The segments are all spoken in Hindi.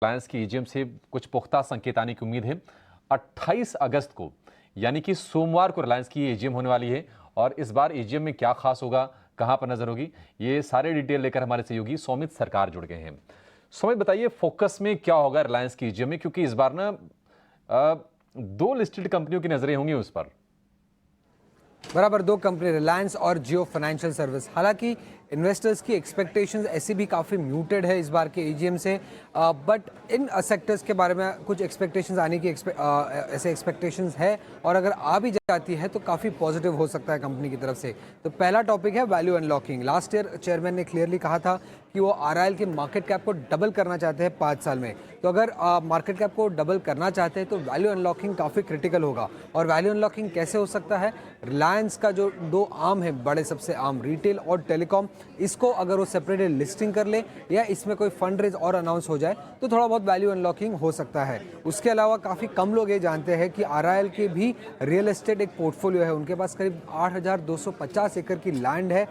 रिलायंस की एजीएम से कुछ पुख्ता संकेत आने की उम्मीद है। 28 अगस्त को यानी कि सोमवार को रिलायंस की एजीएम होने वाली है और इस बार एजीएम में क्या खास होगा, कहां पर नजर होगी, ये सारे डिटेल लेकर हमारे सहयोगी सौमित सरकार जुड़ गए हैं। सौमित, बताइए फोकस में क्या होगा रिलायंस की एजीएम में, क्योंकि इस बार ना दो लिस्टेड कंपनियों की नजरें होंगी उस पर। बराबर दो कंपनी रिलायंस और जियो फाइनेंशियल सर्विस। हालांकि इन्वेस्टर्स की एक्सपेक्टेशंस ऐसी भी काफ़ी म्यूटेड है इस बार के एजीएम से, बट इन सेक्टर्स के बारे में कुछ एक्सपेक्टेशंस आने की ऐसे एक्सपेक्टेशंस है और अगर आ भी जाती है तो काफ़ी पॉजिटिव हो सकता है कंपनी की तरफ से। तो पहला टॉपिक है value unlocking. Last year chairman ने क्लियरली कहा था कि वो आरआईएल के मार्केट कैप को डबल करना चाहते हैं 5 साल में। तो अगर मार्केट कैप को डबल करना चाहते हैं तो वैल्यू अनलॉकिंग काफ़ी क्रिटिकल होगा। और वैल्यू अनलॉकिंग कैसे हो सकता है? रिलायंस का जो दो आर्म है, बड़े सबसे आर्म रिटेल और टेलीकॉम, इसको अगर वो सेपरेटेड लिस्टिंग कर ले या इसमें कोई फंड रेज और अनाउंस हो जाए तो थोड़ा बहुत वैल्यू अनलॉकिंग हो सकता है। उसके अलावा काफ़ी कम लोग ये जानते हैं कि आरआईएल के भी रियल एस्टेट एक पोर्टफोलियो है। उनके पास करीब 8,250 एकड़ की लैंड है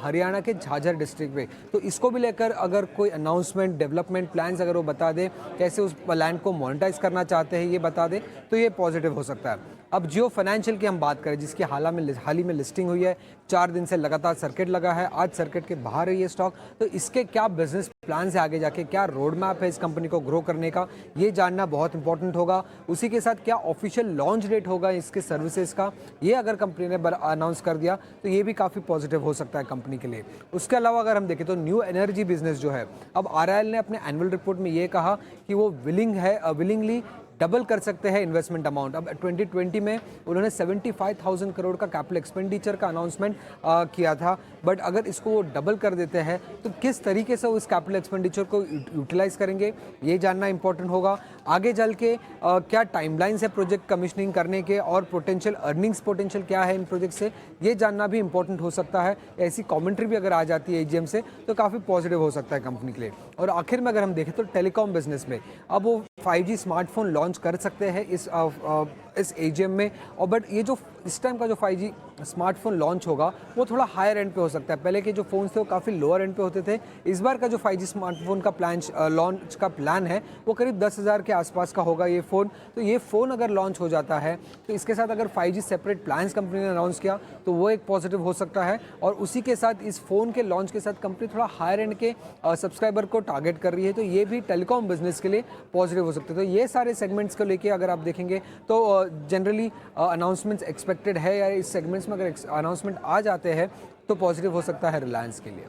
हरियाणा के झाझर डिस्ट्रिक्ट में। तो इसको भी लेकर अगर कोई अनाउंसमेंट, डेवलपमेंट प्लान्स अगर वो बता दे, कैसे उस लैंड को मोनेटाइज करना चाहते हैं ये बता दे, तो ये पॉजिटिव हो सकता है। अब जियो फाइनेंशियल की हम बात करें, जिसकी हाल ही में लिस्टिंग हुई है, 4 दिन से लगातार सर्किट लगा है, आज सर्किट के बाहर है ये स्टॉक। तो इसके क्या बिजनेस प्लान है आगे जाके, क्या रोड मैप है इस कंपनी को ग्रो करने का, ये जानना बहुत इंपॉर्टेंट होगा। उसी के साथ क्या ऑफिशियल लॉन्च डेट होगा इसके सर्विसेज का, ये अगर कंपनी ने अनाउंस कर दिया तो ये भी काफ़ी पॉजिटिव हो सकता है कंपनी के लिए। उसके अलावा अगर हम देखें तो न्यू एनर्जी बिजनेस जो है, अब आरआईएल ने अपने एनुअल रिपोर्ट में ये कहा कि वो विलिंगली डबल कर सकते हैं इन्वेस्टमेंट अमाउंट। अब 2020 में उन्होंने 75,000 करोड़ का कैपिटल एक्सपेंडिचर का अनाउंसमेंट किया था, बट अगर इसको वो डबल कर देते हैं तो किस तरीके से वो इस कैपिटल एक्सपेंडिचर को यूटिलाइज करेंगे, ये जानना इंपॉर्टेंट होगा। आगे चल के क्या टाइमलाइंस है प्रोजेक्ट कमीशनिंग करने के और पोटेंशियल अर्निंग्स पोटेंशियल क्या है इन प्रोजेक्ट से, ये जानना भी इंपॉर्टेंट हो सकता है। ऐसी कॉमेंट्री भी अगर आ जाती है एजीएम से तो काफ़ी पॉजिटिव हो सकता है कंपनी के लिए। और आखिर में अगर हम देखें तो टेलीकॉम बिजनेस में अब वो 5G स्मार्टफोन लॉन्च कर सकते हैं इस एजीएम में। और बट ये जो इस टाइम का जो 5G स्मार्टफोन लॉन्च होगा वो थोड़ा हायर एंड पे हो सकता है। पहले के जो फ़ोन्स थे वो काफ़ी लोअर एंड पे होते थे। इस बार का जो 5G स्मार्टफोन का लॉन्च का प्लान है वो करीब 10,000 के आसपास का होगा ये फ़ोन। तो ये फ़ोन अगर लॉन्च हो जाता है तो इसके साथ अगर 5G सेपरेट प्लान्स कंपनी ने अनाउंस किया तो वो एक पॉजिटिव हो सकता है। और उसी के साथ इस फ़ोन के लॉन्च के साथ कंपनी थोड़ा हायर एंड के सब्सक्राइबर को टारगेट कर रही है, तो ये भी टेलीकॉम बिजनेस के लिए पॉजिटिव हो सकते हैं। तो ये सारे सेगमेंट्स को लेके अगर आप देखेंगे तो जनरली अनाउंसमेंट्स एक्सपेक्टेड है, या इस सेगमेंट्स में अगर अनाउंसमेंट आ जाते हैं तो पॉजिटिव हो सकता है रिलायंस के लिए।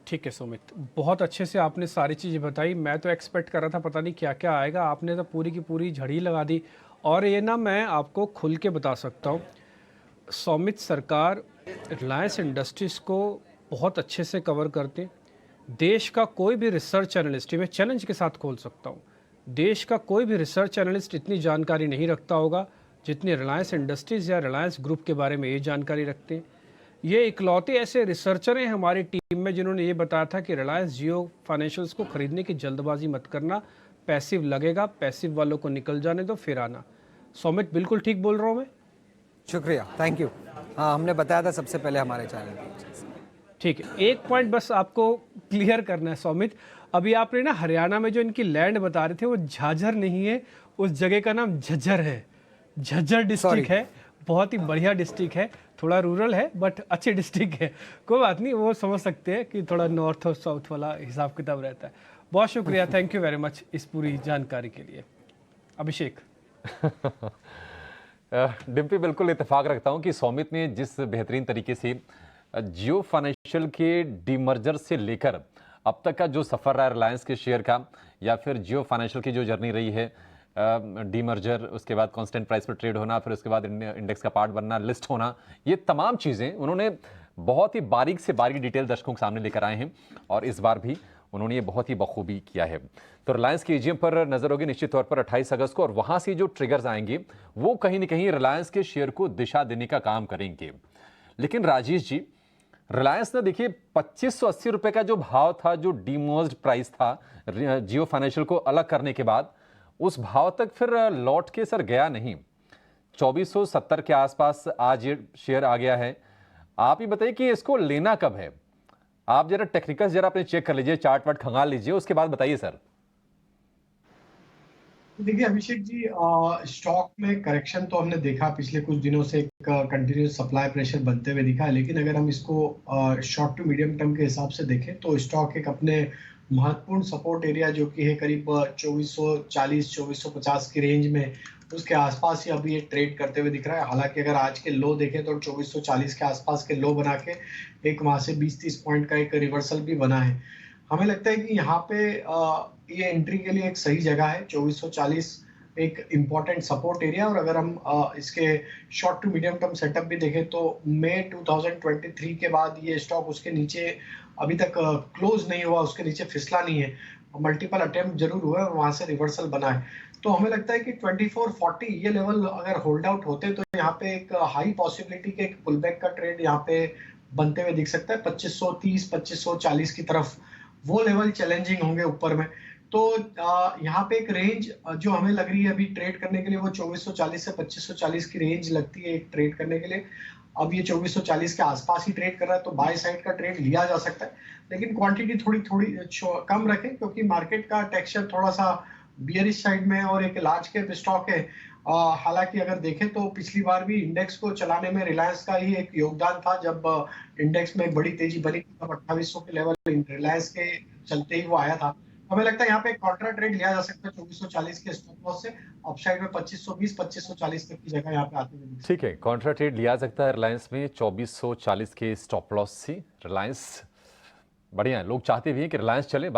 ठीक है सुमित, बहुत अच्छे से आपने सारी चीज़ें बताई। मैं तो एक्सपेक्ट कर रहा था पता नहीं क्या क्या आएगा, आपने तो पूरी की पूरी झड़ी लगा दी। और ये ना मैं आपको खुल के बता सकता हूँ, सौमित सरकार रिलायंस इंडस्ट्रीज़ को बहुत अच्छे से कवर करते। देश का कोई भी रिसर्च एनालिस्ट, मैं चैलेंज के साथ खोल सकता हूँ, देश का कोई भी रिसर्च एनालिस्ट इतनी जानकारी नहीं रखता होगा जितनी रिलायंस इंडस्ट्रीज़ या रिलायंस ग्रुप के बारे में ये जानकारी रखते हैं। ये इकलौते ऐसे रिसर्चर हैं हमारी टीम में जिन्होंने ये बताया था कि रिलायंस जियो फाइनेंशियल्स को खरीदने की जल्दबाजी मत करना, पैसिव लगेगा, पैसिव वालों को निकल जाने दो फिर आना। सौमित बिल्कुल ठीक बोल रहा हूँ मैं? शुक्रिया, थैंक यू। हाँ, हमने बताया था सबसे पहले हमारे चैनल पर। ठीक है, एक पॉइंट बस आपको क्लियर करना है सौमित। अभी आपने ना हरियाणा में जो इनकी लैंड बता रहे थे वो झाझर नहीं है, उस जगह का नाम झज्जर है। झज्जर डिस्ट्रिक्ट है, बहुत ही बढ़िया डिस्ट्रिक्ट है, थोड़ा रूरल है बट अच्छी डिस्ट्रिक्ट है। कोई बात नहीं, वो समझ सकते हैं कि थोड़ा नॉर्थ और साउथ वाला हिसाब किताब रहता है। बहुत शुक्रिया, थैंक यू वेरी मच इस पूरी जानकारी के लिए। अभिषेक। डिम्पी, बिल्कुल इत्तेफाक रखता हूं कि सौमित ने जिस बेहतरीन तरीके से जियो फाइनेंशियल के डीमर्जर से लेकर अब तक का जो सफ़र रहा है रिलायंस के शेयर का, या फिर जियो फाइनेंशियल की जो जर्नी रही है, डीमर्जर, उसके बाद कांस्टेंट प्राइस पर ट्रेड होना, फिर उसके बाद इंडेक्स का पार्ट बनना, लिस्ट होना, ये तमाम चीज़ें उन्होंने बहुत ही बारीक से बारीक डिटेल दर्शकों के सामने लेकर आए हैं और इस बार भी उन्होंने ये बहुत ही बखूबी किया है। तो रिलायंस की एजीएम पर नजर होगी निश्चित तौर पर 28 अगस्त को, और वहां से जो ट्रिगर्स आएंगे वो कहीं ना कहीं रिलायंस के शेयर को दिशा देने का काम करेंगे। लेकिन राजेश जी, रिलायंस ने देखिए 2580 रुपए का जो भाव था, जो डीमर्ज्ड प्राइस था जियो फाइनेंशियल को अलग करने के बाद, उस भाव तक फिर लौट के सर गया नहीं। 2470 के आसपास आज ये शेयर आ गया है। आप ही बताइए कि इसको लेना कब है? आप जरा टेक्निकल जरा अपने चेक कर लीजिए, चार्ट वार्ट खंगाल लीजिए, उसके बाद बताइए सर। देखिए अभिषेक जी, स्टॉक में करेक्शन तो हमने देखा पिछले कुछ दिनों से, एक कंटिन्यूस सप्लाई प्रेशर बनते हुए दिखा है, लेकिन अगर हम इसको शॉर्ट टू मीडियम टर्म के हिसाब से देखें तो स्टॉक एक अपने महत्वपूर्ण सपोर्ट एरिया जो कि है करीब 2440 2450 की रेंज में, उसके आसपास ही अभी ये ट्रेड करते हुए दिख रहा है। हालांकि अगर आज के लो देखें तो 2440 के आसपास के लो बना के एक वहां से 20-30 पॉइंट का एक रिवर्सल भी बना है। हमें लगता है कि यहाँ पे ये एंट्री के लिए एक सही जगह है। 2440 एक इम्पॉर्टेंट सपोर्ट एरिया, और अगर हम इसके short to medium term setup भी देखें तो मई 2023 के बाद ये स्टॉक उसके नीचे अभी तक क्लोज नहीं हुआ, उसके नीचे फिसला नहीं है। मल्टीपल अटेम्प्ट जरूर हुए और वहां से रिवर्सल बना है। तो हमें लगता है कि 2440 ये लेवल अगर होल्ड आउट होते तो यहाँ पे एक हाई पॉसिबिलिटी के एक पुलबैक का ट्रेड यहाँ पे बनते हुए दिख सकता है 2530 2540 की तरफ। वो लेवल चैलेंजिंग होंगे ऊपर में। तो यहाँ पे एक रेंज जो हमें लग रही है अभी ट्रेड करने के लिए वो 2440 से 2540 की रेंज लगती है एक ट्रेड करने के लिए। अब ये 2440 के आसपास ही ट्रेड कर रहा है, तो बाय साइड का ट्रेड लिया जा सकता है, लेकिन क्वांटिटी थोड़ी थोड़ी कम रखें क्योंकि मार्केट का टेक्सचर थोड़ा सा बियरिश साइड में है और एक लार्ज कैप स्टॉक है। हालांकि अगर देखें तो पिछली बार भी इंडेक्स को चलाने में रिलायंस का ही एक योगदान था। जब इंडेक्स में बड़ी तेजी बनी तब 2800 के लेवल रिलायंस के चलते ही वो आया था। हमें लगता है यहाँ पे एक कॉन्ट्रा ट्रेड लिया जा सकता है 2440 के स्टॉप लॉस से, अपसाइड में 2520 2540 तक की जगह यहाँ पे आते हुए। ठीक है, कॉन्ट्रा ट्रेड लिया सकता है रिलायंस में 2440 के स्टॉप लॉस से। रिलायंस बढ़िया है, लोग चाहते भी हैं कि रिलायंस चले।